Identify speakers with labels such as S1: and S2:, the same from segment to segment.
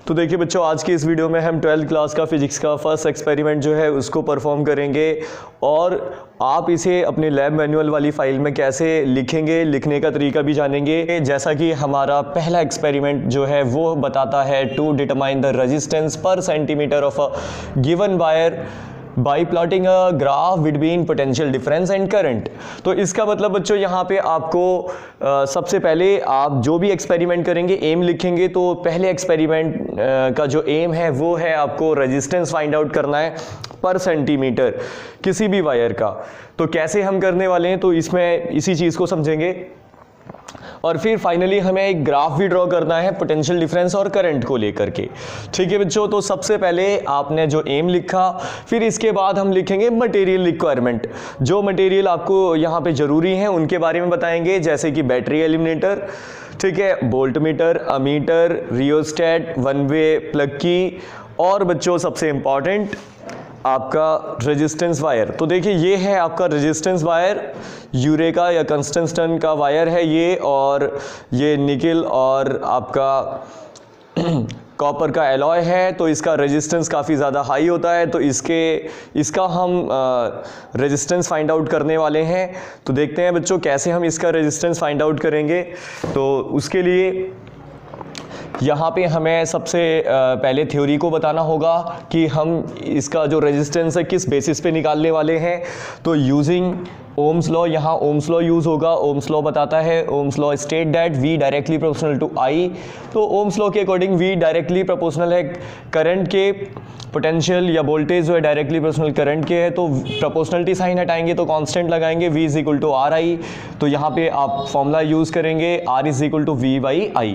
S1: तो देखिए बच्चों, आज की इस वीडियो में हम 12th क्लास का फिजिक्स का फर्स्ट एक्सपेरिमेंट जो है उसको परफॉर्म करेंगे और आप इसे अपने लैब मैनुअल वाली फाइल में कैसे लिखेंगे, लिखने का तरीका भी जानेंगे। जैसा कि हमारा पहला एक्सपेरिमेंट जो है वो बताता है टू डिटरमाइन द रेजिस्टेंस पर centimetre of a given wire by plotting a graph between potential difference and current. तो इसका मतलब बच्चों यहाँ पे आपको सबसे पहले आप जो भी एक्सपेरिमेंट करेंगे एम लिखेंगे। तो पहले एक्सपेरिमेंट का जो एम है वो है आपको रेजिस्टेंस फाइंड आउट करना है पर सेंटीमीटर किसी भी वायर का। तो कैसे हम करने वाले हैं तो इसमें इसी चीज़ को समझेंगे और फिर फाइनली हमें एक ग्राफ भी ड्रॉ करना है पोटेंशियल डिफरेंस और करंट को लेकर के। ठीक है बच्चों, तो सबसे पहले आपने जो एम लिखा, फिर इसके बाद हम लिखेंगे मटेरियल रिक्वायरमेंट। जो मटेरियल आपको यहाँ पे ज़रूरी हैं उनके बारे में बताएंगे, जैसे कि बैटरी एलिमिनेटर, ठीक है, voltmeter, ammeter, rheostat, one way plug की और बच्चों सबसे इंपॉर्टेंट आपका रेजिस्टेंस वायर। तो देखिए ये है आपका रेजिस्टेंस वायर, यूरेका या टंगस्टन का वायर है ये, और ये निकल और आपका कॉपर का एलॉय है। तो इसका रेजिस्टेंस काफ़ी ज़्यादा हाई होता है, तो इसका हम रेजिस्टेंस फाइंड आउट करने वाले हैं। तो देखते हैं बच्चों कैसे हम इसका रेजिस्टेंस फाइंड आउट करेंगे। तो उसके लिए यहाँ पे हमें सबसे पहले थ्योरी को बताना होगा कि हम इसका जो रेजिस्टेंस है किस बेसिस पे निकालने वाले हैं। तो यूजिंग ओम्स लॉ, यहाँ ओम्स लॉ यूज़ होगा। ओम्स लॉ बताता है, Ohm's law state that V directly proportional to I। तो ओम्स लॉ के अकॉर्डिंग V डायरेक्टली प्रोपोर्शनल है करंट के, पोटेंशियल या वोल्टेज जो है डायरेक्टली प्रोपोर्शनल करंट के है। तो प्रोपोर्शनलिटी साइन हटाएंगे तो कांस्टेंट लगाएंगे V is equal to RI। तो यहाँ पे आप फॉर्मूला यूज़ करेंगे R is equal to V by I।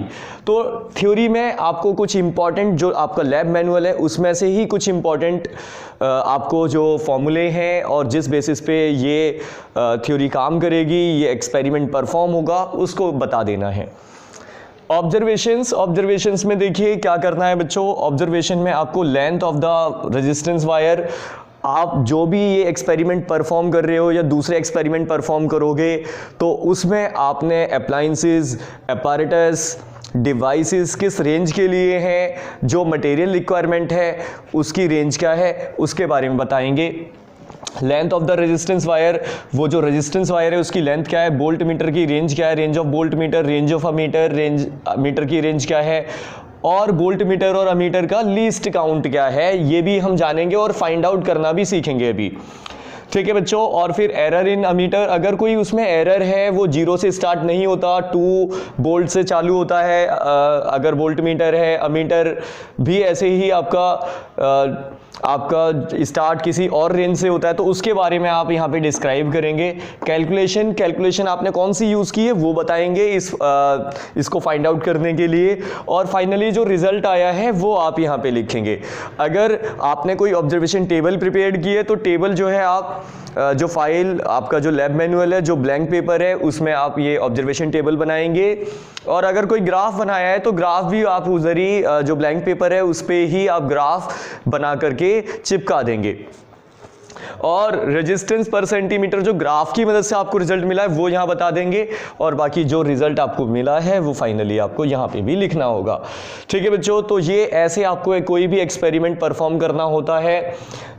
S1: तो थ्योरी में आपको कुछ इंपॉर्टेंट जो आपका लैब मैनुअल है उसमें से ही कुछ इंपॉर्टेंट आपको जो फॉर्मूले हैं और जिस बेसिस पे ये थ्योरी काम करेगी, ये एक्सपेरिमेंट परफॉर्म होगा, उसको बता देना है। ऑब्जर्वेशंस में देखिए क्या करना है बच्चों। ऑब्जर्वेशन में आपको length of the resistance wire, आप जो भी ये एक्सपेरिमेंट परफॉर्म कर रहे हो या दूसरे एक्सपेरिमेंट परफॉर्म करोगे तो उसमें आपने अप्लायंसेस, अपैरेटस, डिवाइसेस किस रेंज के लिए हैं, जो मटेरियल रिक्वायरमेंट है उसकी रेंज क्या है उसके बारे में बताएंगे। Length of the resistance wire, वो जो रेजिस्टेंस वायर है उसकी लेंथ क्या है, वोल्ट मीटर की रेंज क्या है, range of voltmeter, range of ammeter, range meter की रेंज क्या है, और वोल्ट मीटर और अमीटर का लीस्ट काउंट क्या है, ये भी हम जानेंगे और फाइंड आउट करना भी सीखेंगे अभी। ठीक है बच्चों, और फिर एरर इन अमीटर, अगर कोई उसमें एरर है वो 0 से स्टार्ट नहीं होता, 2 वोल्ट से चालू होता है। अगर वोल्ट मीटर है, अमीटर भी ऐसे ही आपका स्टार्ट किसी और रेंज से होता है, तो उसके बारे में आप यहाँ पे डिस्क्राइब करेंगे। कैलकुलेशन आपने कौन सी यूज़ की है वो बताएंगे इसको फाइंड आउट करने के लिए, और फाइनली जो रिजल्ट आया है वो आप यहाँ पे लिखेंगे। अगर आपने कोई ऑब्जर्वेशन टेबल प्रिपेयर की है तो टेबल जो है आप जो फाइल आपका जो लैब मैनुअल है, जो ब्लैंक पेपर है, उसमें आप ये ऑब्जर्वेशन टेबल बनाएंगे। और अगर कोई ग्राफ बनाया है तो ग्राफ भी आप उधर ही जो ब्लैंक पेपर है उस पे ही आप ग्राफ बना करके चिपका देंगे। और रेजिस्टेंस पर सेंटीमीटर जो ग्राफ की मदद से आपको रिजल्ट मिला है वो यहाँ बता देंगे, और बाकी जो रिजल्ट आपको मिला है वो फाइनली आपको यहाँ पे भी लिखना होगा। ठीक है बच्चों, तो ये ऐसे आपको कोई भी एक्सपेरिमेंट परफॉर्म करना होता है।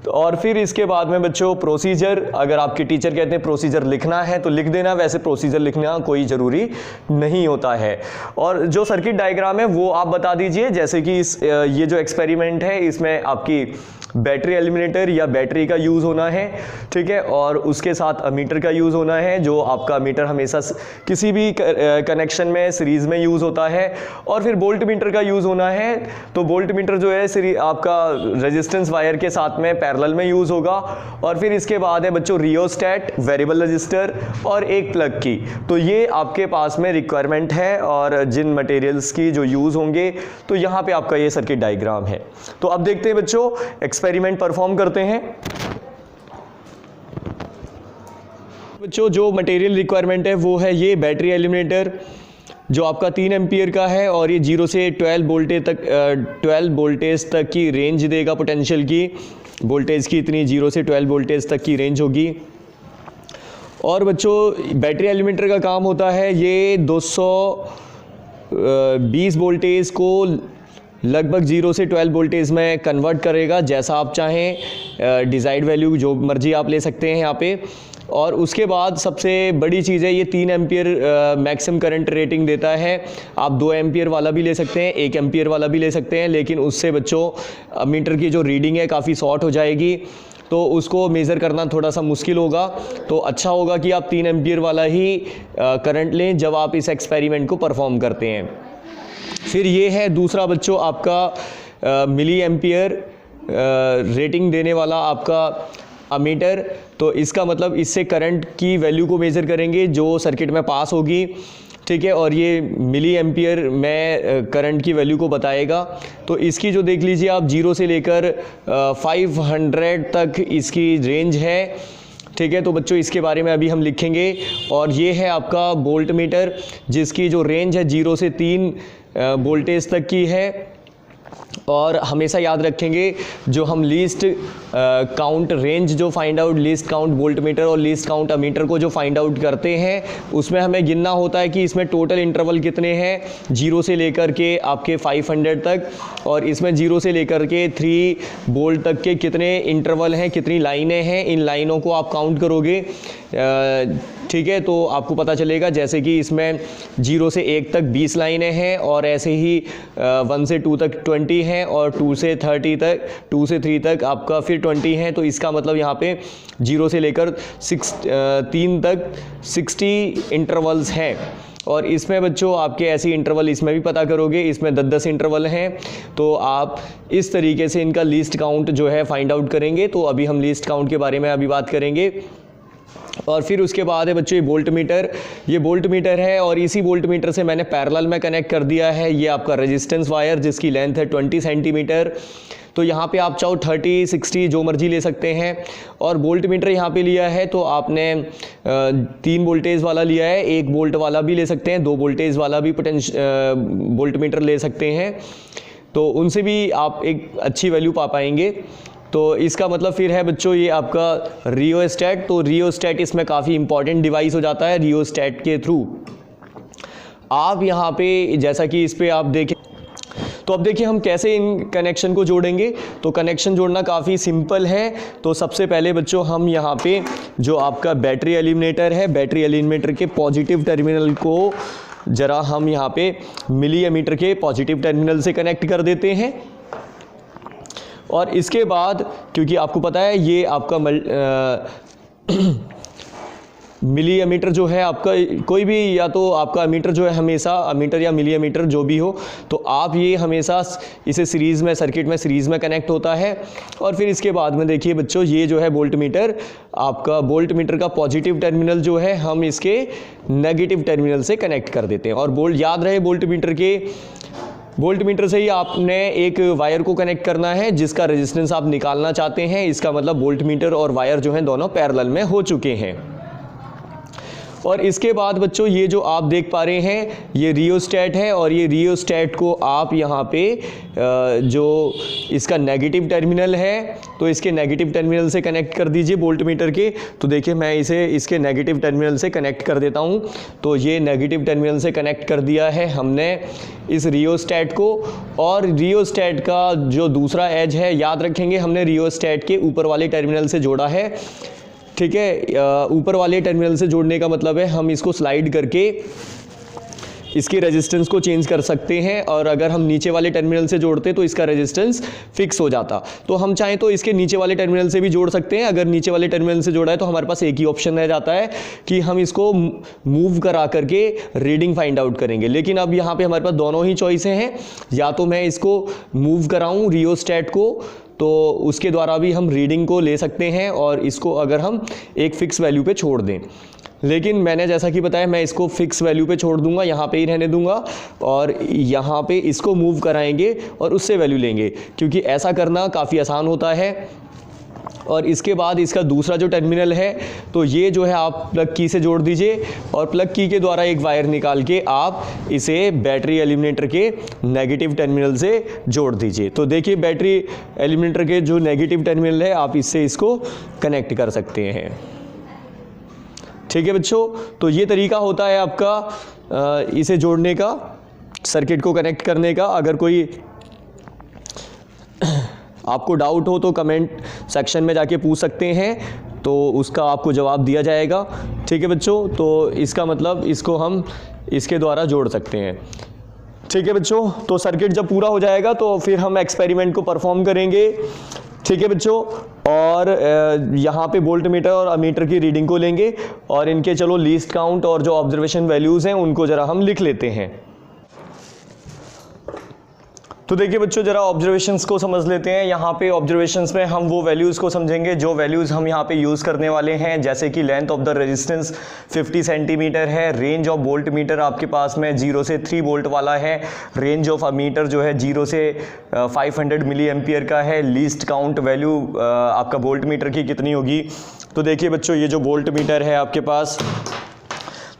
S1: और फिर इसके बाद में बच्चों प्रोसीजर, अगर आपके टीचर कहते हैं प्रोसीजर लिखना है तो लिख देना, वैसे प्रोसीजर लिखना कोई ज़रूरी नहीं होता है। और जो सर्किट डायग्राम है वो आप बता दीजिए, जैसे कि ये जो एक्सपेरिमेंट है इसमें आपकी बैटरी एलिमिनेटर या बैटरी का यूज़ होना है, ठीक है, और उसके साथ अमीटर का यूज़ होना है, जो आपका मीटर हमेशा किसी भी कनेक्शन में सीरीज़ में यूज़ होता है। और फिर वोल्ट मीटर का यूज़ होना है, तो वोल्ट मीटर जो है आपका रेजिस्टेंस वायर के साथ में पैरेलल में यूज़ होगा। और फिर इसके बाद है बच्चों रियोस्टेट, वेरिएबल रजिस्टर और एक प्लग की। तो ये आपके पास में रिक्वायरमेंट है और जिन मटेरियल्स की जो यूज़ होंगे, तो यहाँ पे आपका ये सर्किट डायग्राम है। तो अब देखते हैं बच्चों एक्सपेरिमेंट परफॉर्म करते हैं। बच्चों जो मटेरियल रिक्वायरमेंट है वो है ये बैटरी एलिमिनेटर, जो आपका 3 एम्पियर का है और ये 0 से 12 वोल्टेज तक की रेंज देगा। पोटेंशियल की वोल्टेज की इतनी 0 से 12 वोल्टेज तक की रेंज होगी। और बच्चों बैटरी एलिमिनेटर का काम होता है ये 220 वोल्टेज को लगभग 0 से 12 वोल्टेज में कन्वर्ट करेगा, जैसा आप चाहें डिज़ायर्ड वैल्यू जो मर्जी आप ले सकते हैं यहाँ पे। और उसके बाद सबसे बड़ी चीज़ है, ये 3 एम्पियर मैक्सिमम करंट रेटिंग देता है। आप 2 एम्पियर वाला भी ले सकते हैं, 1 एम्पियर वाला भी ले सकते हैं, लेकिन उससे बच्चों मीटर की जो रीडिंग है काफ़ी शॉर्ट हो जाएगी, तो उसको मेज़र करना थोड़ा सा मुश्किल होगा। तो अच्छा होगा कि आप 3 एम्पियर वाला ही करंट लें जब आप इस एक्सपेरिमेंट को परफॉर्म करते हैं। फिर ये है दूसरा बच्चों आपका मिली एम्पियर रेटिंग देने वाला आपका अमीटर। तो इसका मतलब इससे करंट की वैल्यू को मेज़र करेंगे जो सर्किट में पास होगी, ठीक है, और ये मिली एम्पियर में करंट की वैल्यू को बताएगा। तो इसकी जो देख लीजिए आप 0 से लेकर 500 तक इसकी रेंज है, ठीक है। तो बच्चों इसके बारे में अभी हम लिखेंगे। और ये है आपका वोल्ट मीटर जिसकी जो रेंज है 0 से 3 वोल्टेज तक की है। और हमेशा याद रखेंगे जो हम लीस्ट काउंट रेंज जो find out, least count volt meter और लीस्ट काउंट अमीटर को जो फाइंड आउट करते हैं उसमें हमें गिनना होता है कि इसमें टोटल इंटरवल कितने हैं 0 से लेकर के आपके 500 तक, और इसमें 0 से लेकर के 3 वोल्ट तक के कितने इंटरवल हैं, कितनी लाइनें हैं। इन लाइनों को आप काउंट करोगे, ठीक है, तो आपको पता चलेगा। जैसे कि इसमें 0 से 1 तक 20 लाइनें हैं, और ऐसे ही 1 से 2 तक 20 हैं, और 2 से 3 तक आपका फिर 20 हैं। तो इसका मतलब यहाँ पे 0 से लेकर 3 तक 60 इंटरवल्स हैं। और इसमें बच्चों आपके ऐसी इंटरवल इसमें भी पता करोगे, इसमें 10-10 इंटरवल हैं। तो आप इस तरीके से इनका लीस्ट काउंट जो है फाइंड आउट करेंगे। तो अभी हम लीस्ट काउंट के बारे में अभी बात करेंगे। और फिर उसके बाद है बच्चों ये वोल्ट मीटर। ये वोल्ट मीटर है और इसी वोल्ट मीटर से मैंने पैरेलल में कनेक्ट कर दिया है ये आपका रेजिस्टेंस वायर जिसकी लेंथ है 20 सेंटीमीटर। तो यहाँ पे आप चाहो 30, 60 जो मर्जी ले सकते हैं। और वोल्ट मीटर यहाँ पे लिया है तो आपने 3 वोल्टेज वाला लिया है, 1 वोल्ट वाला भी ले सकते हैं, 2 वोल्टेज वाला भी वोल्ट मीटर ले सकते हैं। तो उनसे भी आप एक अच्छी वैल्यू पा पाएंगे। तो इसका मतलब फिर है बच्चों ये आपका रियोस्टेट। तो रियोस्टेट इसमें काफ़ी इंपॉर्टेंट डिवाइस हो जाता है। रियोस्टेट के थ्रू आप यहाँ पे जैसा कि इस पे आप देखें, तो अब देखिए हम कैसे इन कनेक्शन को जोड़ेंगे। तो कनेक्शन जोड़ना काफ़ी सिंपल है। तो सबसे पहले बच्चों हम यहाँ पे जो आपका बैटरी एलिमिनेटर है, बैटरी एलिमिनेटर के पॉजिटिव टर्मिनल को ज़रा हम यहाँ पे मिली एमीटर के पॉजिटिव टर्मिनल से कनेक्ट कर देते हैं। और इसके बाद क्योंकि आपको पता है ये आपका मिली एमीटर जो है आपका कोई भी, या तो आपका एमीटर जो है हमेशा एमीटर या मिली एमीटर जो भी हो, तो आप ये हमेशा इसे सीरीज़ में, सर्किट में सीरीज़ में कनेक्ट होता है। और फिर इसके बाद में देखिए बच्चों ये जो है वोल्ट मीटर, आपका वोल्ट मीटर का पॉजिटिव टर्मिनल जो है हम इसके नेगेटिव टर्मिनल से कनेक्ट कर देते हैं। और वोल्ट याद रहे वोल्ट मीटर से ही आपने एक वायर को कनेक्ट करना है जिसका रेजिस्टेंस आप निकालना चाहते हैं। इसका मतलब वोल्ट मीटर और वायर जो हैं दोनों पैरेलल में हो चुके हैं। और इसके बाद बच्चों ये जो आप देख पा रहे हैं ये रियोस्टेट है, और ये रियोस्टेट को आप यहाँ पे जो इसका नेगेटिव टर्मिनल है तो इसके नेगेटिव टर्मिनल से कनेक्ट कर दीजिए वोल्ट मीटर के। तो देखिए मैं इसे इसके नेगेटिव टर्मिनल से कनेक्ट कर देता हूँ। तो ये नेगेटिव टर्मिनल से कनेक्ट कर दिया है हमने इस रियोस्टेट को। और रियोस्टेट का जो दूसरा एज है याद रखेंगे हमने रियोस्टेट के ऊपर वाले टर्मिनल से जोड़ा है, ठीक है। ऊपर वाले टर्मिनल से जोड़ने का मतलब है हम इसको स्लाइड करके इसकी रेजिस्टेंस को चेंज कर सकते हैं, और अगर हम नीचे वाले टर्मिनल से जोड़ते तो इसका रेजिस्टेंस फिक्स हो जाता। तो हम चाहें तो इसके नीचे वाले टर्मिनल से भी जोड़ सकते हैं। अगर नीचे वाले टर्मिनल से जोड़ा है तो हमारे पास एक ही ऑप्शन रह जाता है कि हम इसको मूव करा करके रीडिंग फाइंड आउट करेंगे। लेकिन अब यहाँ पे हमारे पास दोनों ही चॉइसें हैं, या तो मैं इसको मूव कराऊँ रियोस्टेट को, तो उसके द्वारा भी हम रीडिंग को ले सकते हैं, और इसको अगर हम एक फिक्स वैल्यू पे छोड़ दें। लेकिन मैंने जैसा कि बताया मैं इसको फिक्स वैल्यू पे छोड़ दूंगा, यहाँ पे ही रहने दूंगा, और यहाँ पे इसको मूव कराएंगे और उससे वैल्यू लेंगे, क्योंकि ऐसा करना काफ़ी आसान होता है। और इसके बाद इसका दूसरा जो टर्मिनल है तो ये जो है आप प्लग की से जोड़ दीजिए, और प्लग की के द्वारा एक वायर निकाल के आप इसे बैटरी एलिमिनेटर के नेगेटिव टर्मिनल से जोड़ दीजिए। तो देखिए बैटरी एलिमिनेटर के जो नेगेटिव टर्मिनल है आप इससे इसको कनेक्ट कर सकते हैं, ठीक है बच्चों। तो ये तरीका होता है आपका इसे जोड़ने का, सर्किट को कनेक्ट करने का। अगर कोई आपको डाउट हो तो कमेंट सेक्शन में जाके पूछ सकते हैं, तो उसका आपको जवाब दिया जाएगा। ठीक है बच्चों, तो इसका मतलब इसको हम इसके द्वारा जोड़ सकते हैं। ठीक है बच्चों, तो सर्किट जब पूरा हो जाएगा तो फिर हम एक्सपेरिमेंट को परफॉर्म करेंगे। ठीक है बच्चों, और यहाँ पे वोल्ट मीटर और अमीटर की रीडिंग को लेंगे और इनके चलो लीस्ट काउंट और जो ऑब्जर्वेशन वैल्यूज़ हैं उनको ज़रा हम लिख लेते हैं। तो देखिए बच्चों, जरा ऑब्जर्वेशंस को समझ लेते हैं। यहाँ पे ऑब्जर्वेशंस में हम वो वैल्यूज़ को समझेंगे जो वैल्यूज़ हम यहाँ पे यूज़ करने वाले हैं, जैसे कि length of the resistance 50 centimetre है, रेंज ऑफ वोल्ट मीटर आपके पास में 0 से 3 वोल्ट वाला है, रेंज ऑफ अमीटर जो है 0 से 500 मिली एम्पियर का है, लीस्ट काउंट वैल्यू आपका वोल्ट मीटर की कितनी होगी। तो देखिए बच्चों, ये जो वोल्ट मीटर है आपके पास,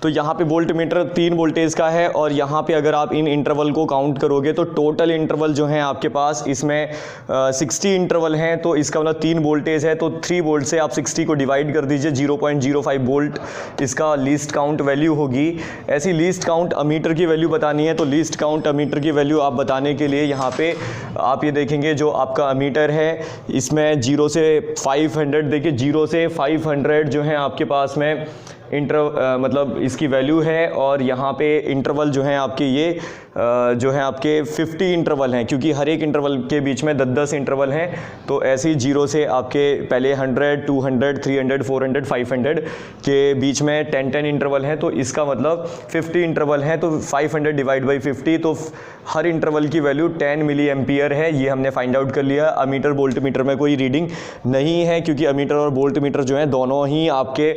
S1: तो यहाँ पे वोल्ट मीटर 3 वोल्टेज का है और यहाँ पे अगर आप इन इंटरवल को काउंट करोगे तो टोटल इंटरवल जो है आपके पास इसमें 60 इंटरवल हैं। तो इसका मतलब 3 वोल्टेज है, तो 3 वोल्ट से आप 60 को डिवाइड कर दीजिए, 0.05 वोल्ट इसका लीस्ट काउंट वैल्यू होगी। ऐसी लीस्ट काउंट अमीटर की वैल्यू बतानी है, तो लीस्ट काउंट अमीटर की वैल्यू आप बताने के लिए यहाँ पे आप ये देखेंगे जो आपका अमीटर है इसमें 0 से 500, देखिए 0 से 500 जो है आपके पास में मतलब इसकी वैल्यू है, और यहाँ पे इंटरवल जो है आपके ये जो है आपके 50 इंटरवल हैं, क्योंकि हर एक इंटरवल के बीच में 10-10 इंटरवल हैं। तो ऐसे ही 0 से आपके पहले 100, 200, 300, 400, 500 के बीच में 10-10 इंटरवल हैं, तो इसका मतलब 50 इंटरवल हैं, तो 500 डिवाइड बाई 50, तो हर इंटरवल की वैल्यू 10 मिली एम्पियर है। ये हमने फाइंड आउट कर लिया। अमीटर वोल्ट मीटर में कोई रीडिंग नहीं है, क्योंकि अमीटर और वोल्ट मीटर जो है दोनों ही आपके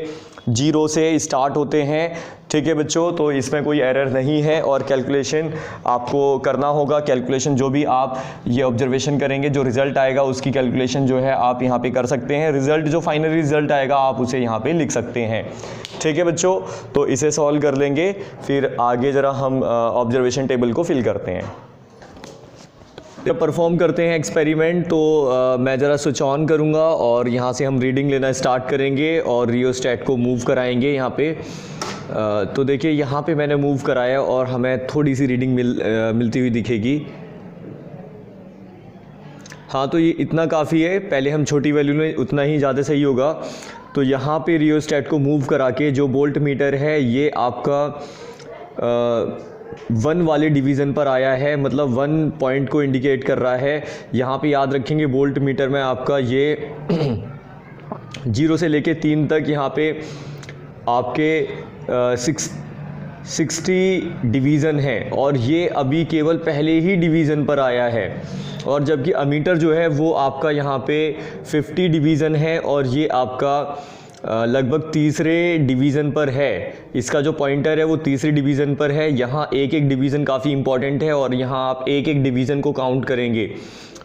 S1: 0 से स्टार्ट होते हैं। ठीक है बच्चों, तो इसमें कोई एरर नहीं है और कैलकुलेशन आपको करना होगा। कैलकुलेशन जो भी आप ये ऑब्जर्वेशन करेंगे, जो रिज़ल्ट आएगा उसकी कैलकुलेशन जो है आप यहाँ पे कर सकते हैं। रिज़ल्ट जो फाइनल रिज़ल्ट आएगा आप उसे यहाँ पे लिख सकते हैं। ठीक है बच्चों, तो इसे सॉल्व कर लेंगे, फिर आगे ज़रा हम ऑब्जर्वेशन टेबल को फिल करते हैं। जब परफॉर्म करते हैं एक्सपेरिमेंट, तो मैं ज़रा स्विच ऑन करूँगा और यहाँ से हम रीडिंग लेना स्टार्ट करेंगे और रियोस्टेट को मूव कराएंगे यहाँ पे। तो देखिए यहाँ पे मैंने मूव कराया और हमें थोड़ी सी रीडिंग मिलती हुई दिखेगी। हाँ, तो ये इतना काफ़ी है, पहले हम छोटी वैल्यू में उतना ही ज़्यादा सही होगा। तो यहाँ पे रियोस्टेट को मूव करा के जो वोल्ट मीटर है ये आपका 1 वाले डिवीज़न पर आया है, मतलब 1 पॉइंट को इंडिकेट कर रहा है। यहाँ पे याद रखेंगे वोल्ट मीटर में आपका ये 0 से लेके 3 तक यहाँ पे आपके 60 डिवीज़न है, और ये अभी केवल पहले ही डिवीज़न पर आया है। और जबकि अमीटर जो है वो आपका यहाँ पे 50 डिवीज़न है और ये आपका लगभग तीसरे डिवीज़न पर है। इसका जो पॉइंटर है वो तीसरे डिवीज़न पर है। यहाँ एक एक डिवीज़न काफ़ी इंपॉर्टेंट है और यहाँ आप एक एक डिवीज़न को काउंट करेंगे।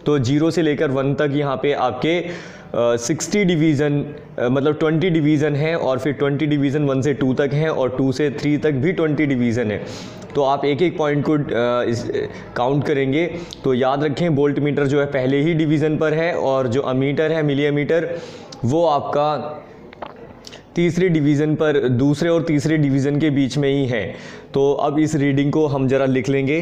S1: तो 0 से लेकर 1 तक यहाँ पे आपके 60 डिवीज़न मतलब 20 डिवीज़न है, और फिर 20 डिवीज़न 1 से 2 तक हैं, और 2 से 3 तक भी 20 डिवीज़न है। तो आप एक एक पॉइंट को काउंट करेंगे। तो याद रखें वोल्ट मीटर जो है पहले ही डिवीज़न पर है, और जो अमीटर है मिली एमीटर वो आपका तीसरे डिवीज़न पर, दूसरे और तीसरे डिवीज़न के बीच में ही है। तो अब इस रीडिंग को हम ज़रा लिख लेंगे।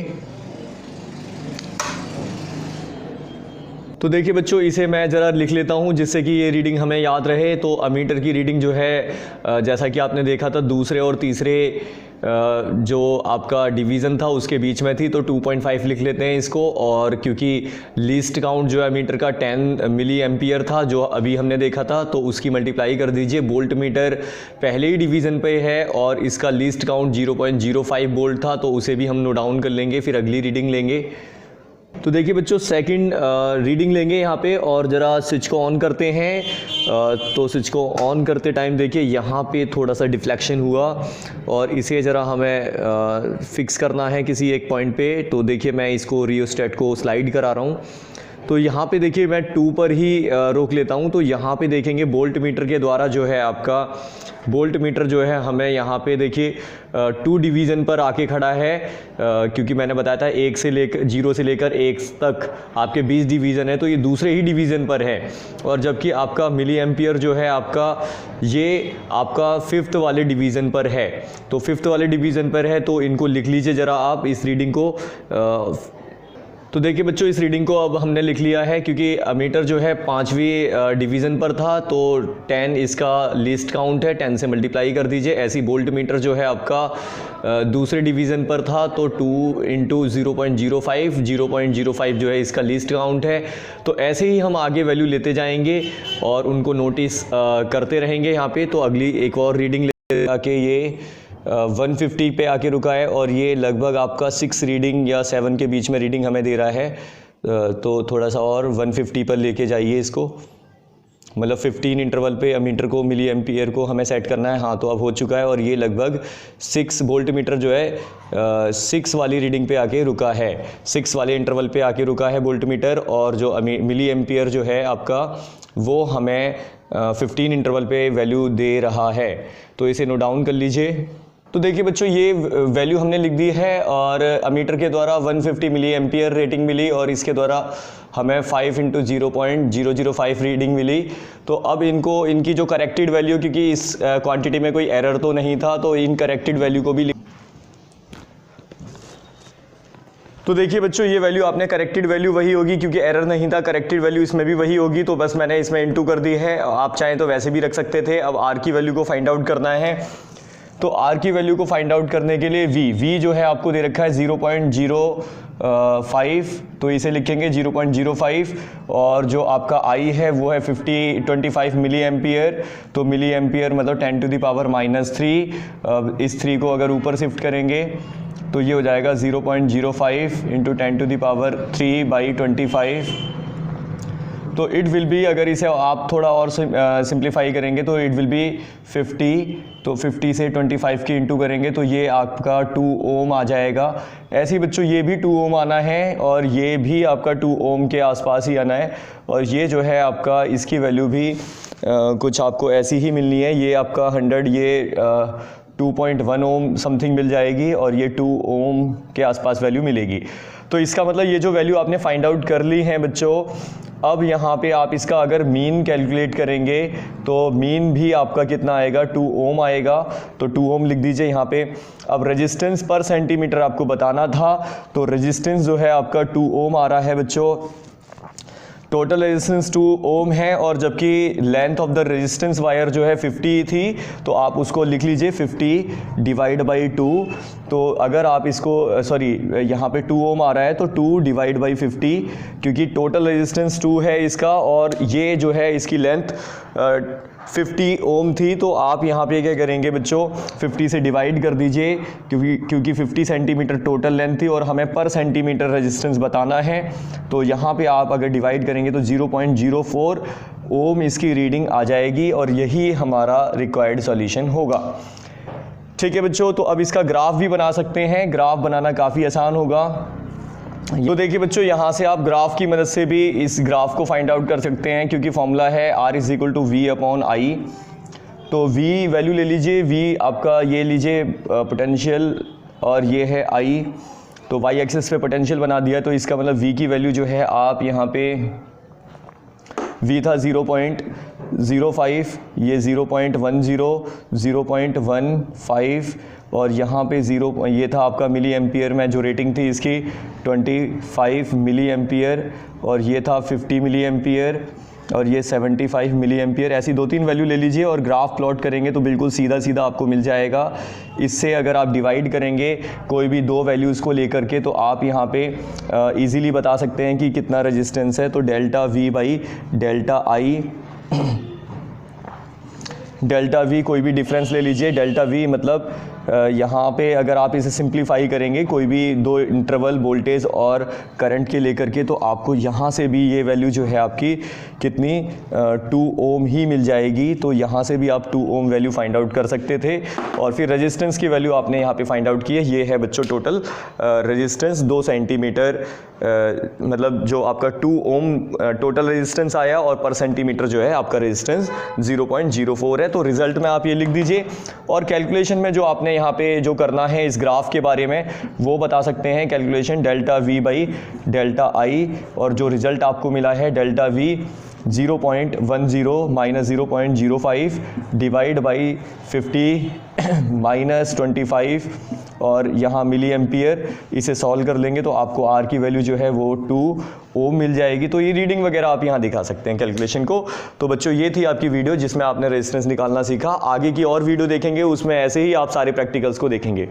S1: तो देखिए बच्चों, इसे मैं ज़रा लिख लेता हूँ जिससे कि ये रीडिंग हमें याद रहे। तो अमीटर की रीडिंग जो है जैसा कि आपने देखा था दूसरे और तीसरे जो आपका डिवीज़न था उसके बीच में थी, तो 2.5 लिख लेते हैं इसको। और क्योंकि लीस्ट काउंट जो है मीटर का 10 मिली एम्पियर था जो अभी हमने देखा था, तो उसकी मल्टीप्लाई कर दीजिए। वोल्ट मीटर पहले ही डिवीज़न पे है और इसका लीस्ट काउंट 0.05 वोल्ट था, तो उसे भी हम नोट डाउन कर लेंगे, फिर अगली रीडिंग लेंगे। तो देखिए बच्चों, सेकंड रीडिंग लेंगे यहाँ पे, और ज़रा स्विच को ऑन करते हैं। तो स्विच को ऑन करते टाइम देखिए यहाँ पे थोड़ा सा डिफ्लेक्शन हुआ, और इसे ज़रा हमें फिक्स करना है किसी एक पॉइंट पे। तो देखिए मैं इसको रियोस्टेट को स्लाइड करा रहा हूँ। तो यहाँ पे देखिए मैं 2 पर ही रोक लेता हूँ। तो यहाँ पे देखेंगे वोल्ट मीटर के द्वारा जो है आपका वोल्ट मीटर जो है हमें यहाँ पे देखिए 2 डिवीज़न पर आके खड़ा है, क्योंकि मैंने बताया था 0 से लेकर 1 तक आपके 20 डिवीज़न है, तो ये दूसरे ही डिवीज़न पर है। और जबकि आपका मिली एम्पियर जो है आपका ये आपका 5th वाले डिवीज़न पर है। तो 5th वाले डिवीज़न पर है, तो इनको लिख लीजिए ज़रा आप इस रीडिंग को। तो देखिए बच्चों, इस रीडिंग को अब हमने लिख लिया है क्योंकि अमीटर जो है 5वीं डिवीज़न पर था, तो 10 इसका लीस्ट काउंट है, 10 से मल्टीप्लाई कर दीजिए। ऐसी वोल्ट मीटर जो है आपका दूसरे डिवीज़न पर था, तो 2 × 0.05 जो है इसका लीस्ट काउंट है। तो ऐसे ही हम आगे वैल्यू लेते जाएंगे और उनको नोटिस करते रहेंगे यहाँ पे। तो अगली एक और रीडिंग ले आके ये 150 पे आके रुका है और ये लगभग आपका 6 रीडिंग या 7 के बीच में रीडिंग हमें दे रहा है। तो थोड़ा सा और 150 पर लेके जाइए इसको, मतलब 15 इंटरवल पे अमीटर को मिली एम्पियर को हमें सेट करना है। हाँ, तो अब हो चुका है और ये लगभग 6 वोल्ट मीटर जो है 6 वाली रीडिंग पे आके रुका है, 6 वाले इंटरवल पे आके रुका है वोल्ट मीटर। और जो मिली एम्पियर जो है आपका वो हमें 15 इंटरवल पे वैल्यू दे रहा है। तो इसे नोट डाउन कर लीजिए। तो देखिए बच्चों, ये वैल्यू हमने लिख दी है और अमीटर के द्वारा 150 मिली एम्पियर रेटिंग मिली और इसके द्वारा हमें 5 × 0.005 रीडिंग मिली। तो अब इनकी जो करेक्टेड वैल्यू, क्योंकि इस क्वांटिटी में कोई एरर तो नहीं था, तो इन करेक्टेड वैल्यू को भी तो देखिए बच्चों, ये वैल्यू आपने करेक्टेड वैल्यू वही होगी क्योंकि एरर नहीं था, करेक्टेड वैल्यू इसमें भी वही होगी। तो बस मैंने इसमें इनटू कर दी है, आप चाहें तो वैसे भी रख सकते थे। अब आर की वैल्यू को फाइंड आउट करना है। तो आर की वैल्यू को फाइंड आउट करने के लिए वी जो है आपको दे रखा है 0.05, तो इसे लिखेंगे 0.05। और जो आपका आई है वो है 25 मिली एम्पियर। तो मिली एम्पियर मतलब 10⁻³ इस 3 को अगर ऊपर शिफ्ट करेंगे तो ये हो जाएगा 0.05 × 10⁻³ / 25। तो इट विल बी, अगर इसे आप थोड़ा और सिंप्लीफाई करेंगे तो इट विल बी 50। तो 50 से 25 की इंटू करेंगे तो ये आपका 2 ओम आ जाएगा। ऐसे ही बच्चों ये भी 2 ओम आना है और ये भी आपका 2 ओम के आसपास ही आना है। और ये जो है आपका, इसकी वैल्यू भी कुछ आपको ऐसी ही मिलनी है। ये आपका 100, ये 2.1 ओम समथिंग मिल जाएगी और ये 2 ओम के आसपास वैल्यू मिलेगी। तो इसका मतलब ये जो वैल्यू आपने फाइंड आउट कर ली है बच्चों, अब यहाँ पे आप इसका अगर मीन कैलकुलेट करेंगे तो मीन भी आपका कितना आएगा, 2 ओम आएगा। तो 2 ओम लिख दीजिए यहाँ पे। अब रेजिस्टेंस पर सेंटीमीटर आपको बताना था, तो रेजिस्टेंस जो है आपका 2 ओम आ रहा है बच्चों। टोटल रेजिस्टेंस 2 ओम है और जबकि length of the resistance wire जो है 50 थी, तो आप उसको लिख लीजिए 50 / 2। तो अगर आप इसको यहाँ पे 2 ओम आ रहा है तो 2 / 50, क्योंकि टोटल रेजिस्टेंस 2 है इसका और ये जो है इसकी लेंथ 50 ओम थी। तो आप यहाँ पे क्या करेंगे बच्चों, 50 से डिवाइड कर दीजिए क्योंकि 50 सेंटीमीटर टोटल लेंथ थी और हमें पर सेंटीमीटर रेजिस्टेंस बताना है। तो यहाँ पे आप अगर डिवाइड करेंगे तो 0.04 ओम इसकी रीडिंग आ जाएगी और यही हमारा रिक्वायर्ड सॉल्यूशन होगा। ठीक है बच्चों, तो अब इसका ग्राफ भी बना सकते हैं। ग्राफ बनाना काफ़ी आसान होगा। तो देखिए बच्चों, यहाँ से आप ग्राफ की मदद से भी इस ग्राफ को फाइंड आउट कर सकते हैं क्योंकि फॉर्मूला है R = V/I। तो V वैल्यू ले लीजिए, V आपका ये लीजिए पोटेंशियल और ये है I। तो y एक्सिस पे पोटेंशियल बना दिया, तो इसका मतलब V की वैल्यू जो है आप यहाँ पे V था 0.05, ये 0.10, 0.15 और यहाँ पे ये था आपका मिली एम्पियर में जो रेटिंग थी इसकी 25 मिली एम्पियर और ये था 50 मिली एम्पियर और ये 75 मिली एम्पियर। ऐसी 2-3 वैल्यू ले लीजिए और ग्राफ प्लॉट करेंगे तो बिल्कुल सीधा सीधा आपको मिल जाएगा। इससे अगर आप डिवाइड करेंगे कोई भी 2 वैल्यूज़ को लेकर के तो आप यहाँ पे इजीली बता सकते हैं कि कितना रेजिस्टेंस है। तो ΔV/ΔI, ΔV कोई भी डिफरेंस ले लीजिए। ΔV मतलब यहाँ पे अगर आप इसे सिंप्लीफाई करेंगे कोई भी 2 इंटरवल वोल्टेज और करंट के लेकर के, तो आपको यहाँ से भी ये वैल्यू जो है आपकी कितनी 2 ओम ही मिल जाएगी। तो यहाँ से भी आप 2 ओम वैल्यू फाइंड आउट कर सकते थे और फिर रेजिस्टेंस की वैल्यू आपने यहाँ पे फाइंड आउट की है। ये है बच्चों टोटल रेजिस्टेंस 2 सेंटीमीटर, मतलब जो आपका 2 ओम टोटल रेजिस्टेंस आया और पर सेंटीमीटर जो है आपका रेजिस्टेंस 0.04 है। तो रिजल्ट में आप ये लिख दीजिए और कैलकुलेशन में जो आपने यहाँ पे जो करना है इस ग्राफ के बारे में वो बता सकते हैं। कैलकुलेशन ΔV/ΔI और जो रिजल्ट आपको मिला है ΔV 0.10 - 0.05 डिवाइड बाई 50 - 25 और यहाँ मिली एम्पियर, इसे सॉल्व कर लेंगे तो आपको R की वैल्यू जो है वो 2 ओम मिल जाएगी। तो ये रीडिंग वगैरह आप यहाँ दिखा सकते हैं कैलकुलेशन को। तो बच्चों ये थी आपकी वीडियो जिसमें आपने रेजिस्टेंस निकालना सीखा। आगे की और वीडियो देखेंगे उसमें ऐसे ही आप सारे प्रैक्टिकल्स को देखेंगे।